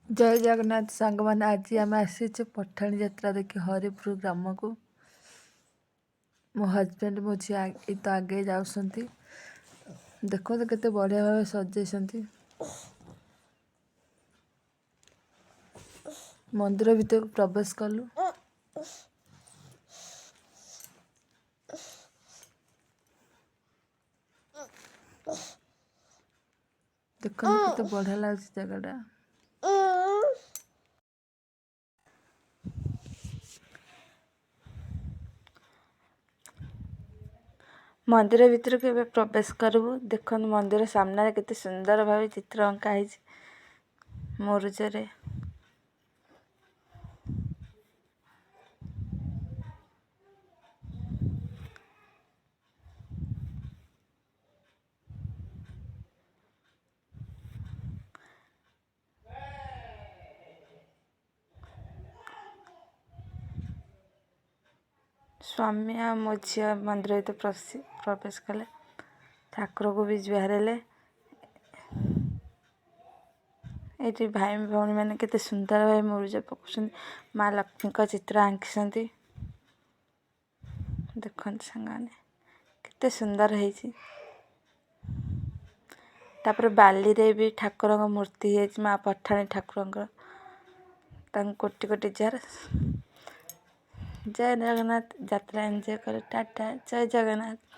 जय जगन्नाथ सांग मैंने आज आम आसीचे पठाणी यात्रा देखी हरिपुर ग्राम को मो हजबैंड मो झी तो आगे जाऊँगी देखो तो केते बढ़िया भाव सजे मंदिर भीतर को प्रवेश कलु देखो केते बढ़िया लगे जगह मंदिर भीतर को प्रवेश करूँ देखो मंदिर सामने केते सुंदर भाव चित्र अंका है मुरुजरे स्वामी आ मो झी मंदिर भीतर प्रवेश कले ठाकुर को भी जुहार हेले ये भाई भौणी मैंने केते सुंदर भाई मुरुज पकाउछन माँ लक्ष्मी का चित्र आंकिसंती देखते सांगाने केते सुंदर है तापर बाली रे भी ठाकुर का मूर्ति है माँ पठाणी ठाकुर कोटि कोटि जार जय जगन्नाथ यात्रा एंजॉय कर टाटा जय जगन्नाथ।